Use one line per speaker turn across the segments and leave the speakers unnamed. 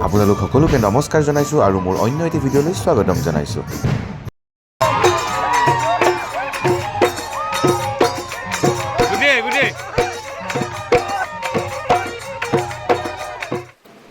আপোনালোক সকলোকে নমস্কাৰ জনাইছোঁ আৰু মোৰ অন্য এটি ভিডিঅ'লৈ স্বাগতম জনাইছোঁ।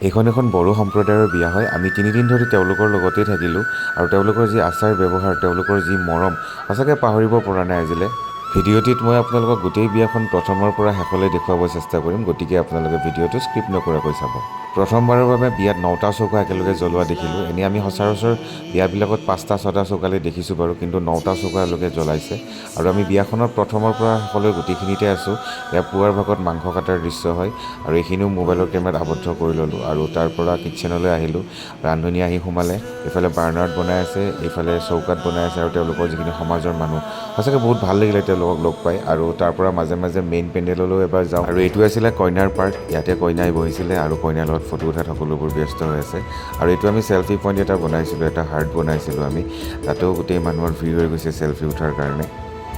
এইখন এখন বড়ো সম্প্ৰদায়ৰ বিয়া হয়। আমি 3 দিন ধৰি তেওঁলোকৰ লগতেই থাকিলোঁ আৰু তেওঁলোকৰ যি আচাৰ ব্যৱহাৰ, তেওঁলোকৰ যি মৰম, সঁচাকৈ পাহৰিব পৰা নাই আজিলৈ। ভিডিঅ'টিত মই আপোনালোকক গোটেই বিয়াখন প্ৰথমৰ পৰা শেষলৈ দেখুৱাব চেষ্টা কৰিম, গতিকে আপোনালোকে ভিডিঅ'টো স্কিপ নকৰাকৈ চাব। প্ৰথমবাৰৰ বাবে বিয়াত 9টা চৌকা একেলগে জ্বলোৱা দেখিলোঁ। এনেই আমি সচৰাচৰ বিয়াবিলাকত 5টা 6টা চৌকালৈ দেখিছোঁ বাৰু, কিন্তু 9টা চৌকালৈকে জ্বলাইছে। আৰু আমি বিয়াখনত প্ৰথমৰ পৰা শেষলৈ গোটেইখিনিতে আছোঁ। ইয়াৰ পুৱাৰ ভাগত মাংস কাটাৰ দৃশ্য হয় আৰু এইখিনিও মোবাইলৰ কেমেৰাত আবদ্ধ কৰি ল'লোঁ আৰু তাৰ পৰা কিটচেনলৈ আহিলোঁ। ৰান্ধনি আহি সোমালে, এইফালে বাৰ্ণাৰত বনাই আছে, এইফালে চৌকাত বনাই আছে আৰু তেওঁলোকৰ যিখিনি সমাজৰ মানুহ, সঁচাকৈ বহুত ভাল লাগিলে তেওঁলোকক লগ পাই। আৰু তাৰ পৰা মাজে মাজে মেইন পেণ্ডেললৈও এবাৰ যাওঁ। আৰু এইটো আছিলে কইনাৰ পাৰ্ট। ইয়াতে কইনাই বহিছিলে আৰু কইনাৰ লগত ফটো উঠাত সকলোবোৰ ব্যস্ত হৈ আছে। আৰু এইটো আমি চেল্ফি পইণ্ট এটা বনাইছিলোঁ, এটা হাৰ্ট বনাইছিলোঁ আমি, তাতেও গোটেই মানুহৰ ভিৰ হৈ গৈছে চেল্ফি উঠাৰ কাৰণে।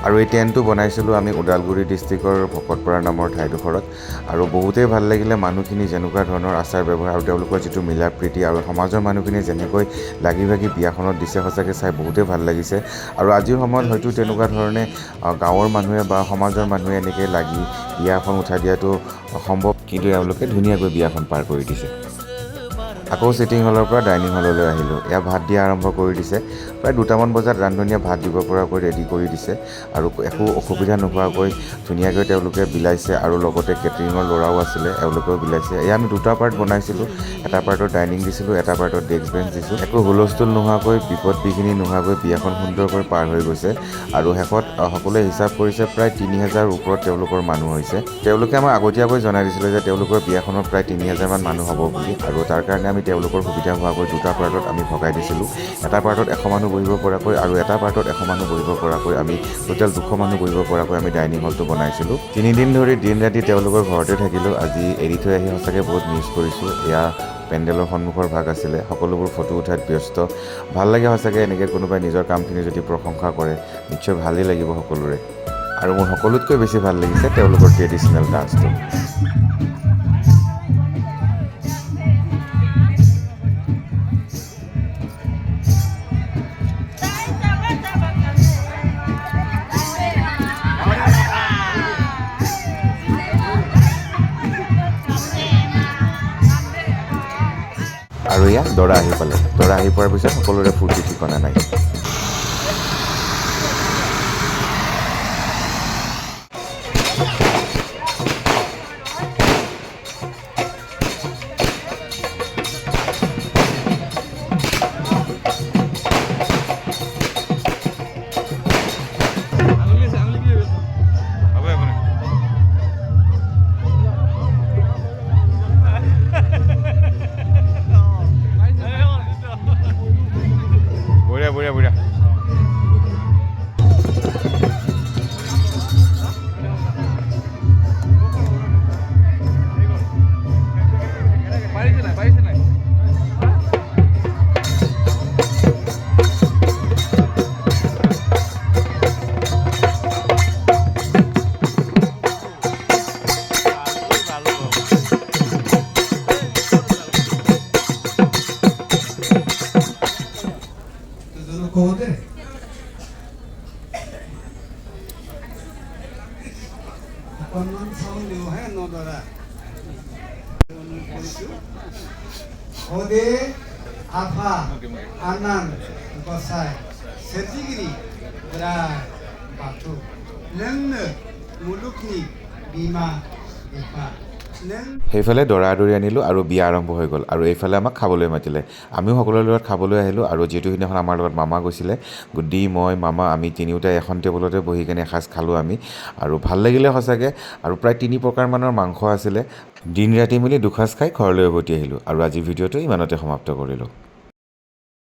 আৰু এই টেণ্টটো বনাইছিলোঁ আমি ওদালগুৰি ডিষ্ট্ৰিক্টৰ ভকতপাৰা নামৰ ঠাইডোখৰত। আৰু বহুতেই ভাল লাগিলে মানুহখিনি যেনেকুৱা ধৰণৰ আচাৰ ব্যৱহাৰ আৰু তেওঁলোকৰ যিটো মিলা প্ৰীতি আৰু সমাজৰ মানুহখিনিয়ে যেনেকৈ লাগি ভাগি বিয়াখনত দিছে, সঁচাকৈ চাই বহুতেই ভাল লাগিছে। আৰু আজিৰ সময়ত হয়তো তেনেকুৱা ধৰণে গাঁৱৰ মানুহে বা সমাজৰ মানুহে এনেকৈ লাগি বিয়াখন উঠাই দিয়াটো অসম্ভৱ, কিন্তু এওঁলোকে ধুনীয়াকৈ বিয়াখন পাৰ কৰি দিছে। আকৌ ছিটিং হলৰ পৰা ডাইনিং হললৈ আহিলোঁ। এয়া ভাত দিয়া আৰম্ভ কৰি দিছে। প্ৰায় 2টামান বজাত ৰান্ধনীয়ে ভাত দিব পৰাকৈ ৰেডি কৰি দিছে আৰু একো অসুবিধা নোহোৱাকৈ ধুনীয়াকৈ তেওঁলোকে বিলাইছে। আৰু লগতে কেটাৰিঙৰ ল'ৰাও আছিলে, এওঁলোকেও বিলাইছে। এয়া আমি 2টা পাৰ্ট বনাইছিলোঁ, এটা পাৰ্টত ডাইনিং দিছিলোঁ, এটা পাৰ্টত ডেস্ক বেঞ্চ দিছোঁ। একো হুলস্থুল নোহোৱাকৈ, বিপদ বিঘিনি নোহোৱাকৈ বিয়াখন সুন্দৰকৈ পাৰ হৈ গৈছে। আৰু শেষত সকলোৱে হিচাপ কৰিছে প্ৰায় 3000 ওপৰত তেওঁলোকৰ মানুহ হৈছে। তেওঁলোকে আমাক আগতীয়াকৈ জনাই দিছিলে যে তেওঁলোকৰ বিয়াখনত প্ৰায় 3000 মান মানুহ হ'ব বুলি, আৰু তাৰ কাৰণে আমি তেওঁলোকৰ সুবিধা হোৱাকৈ 2টা পাৰ্টত আমি ভগাই দিছিলোঁ। এটা পাৰ্টত 100 মানুহ বহিব পৰাকৈ আৰু এটা পাৰ্টত 100 মানুহ বহিব পৰাকৈ, আমি টোটেল 200 মানুহ বহিব পৰাকৈ আমি ডাইনিং হলটো বনাইছিলোঁ। 3 দিন ধৰি দিন ৰাতি তেওঁলোকৰ ঘৰতে থাকিলোঁ। আজি এৰি থৈ আহি সঁচাকৈ বহুত মিছ কৰিছোঁ। এয়া পেণ্ডেলৰ সন্মুখৰ ভাগ আছিলে, সকলোবোৰ ফটো উঠাত ব্যস্ত। ভাল লাগে সঁচাকৈ এনেকৈ কোনোবাই নিজৰ কামখিনি যদি প্ৰশংসা কৰে, নিশ্চয় ভালেই লাগিব সকলোৰে। আৰু মোৰ সকলোতকৈ বেছি ভাল লাগিছে তেওঁলোকৰ ট্ৰেডিশ্যনেল ডান্সটো। আৰু এয়া দৰা আহি পালে। দৰা আহি পোৱাৰ পিছত সকলোৰে ফূৰ্তি ঠিকনা নাই। বঢ়িয়া বঢ়িয়া বঢ়িয়া।
অকণমান চাউল দিওঁ হে নদৰা সদে আফা আনান গসাই सोरजिगिरि बोराइ बाथौ नोंनो मुलुगनि बिमा बिफा
সেইফালে দৰা আদৰি আনিলোঁ আৰু বিয়া আৰম্ভ হৈ গ'ল। আৰু এইফালে আমাক খাবলৈ মাতিলে। আমিও সকলোৰে লগত খাবলৈ আহিলোঁ। আৰু যিহেতু সেইদিনাখন আমাৰ লগত মামা গৈছিলে, গুড্ডি, মই, মামা, আমি তিনিওটাই এখন টেবুলতে বহি কেনে এসাঁজ খালোঁ আমি। আৰু ভাল লাগিলে সঁচাকৈ। আৰু প্ৰায় 3 প্ৰকাৰমানৰ মাংস আছিলে। দিন ৰাতি মিলি দুসাঁজ খাই ঘৰলৈ উভতি আহিলোঁ। আৰু আজিৰ ভিডিঅ'টো ইমানতে সমাপ্ত কৰিলোঁ।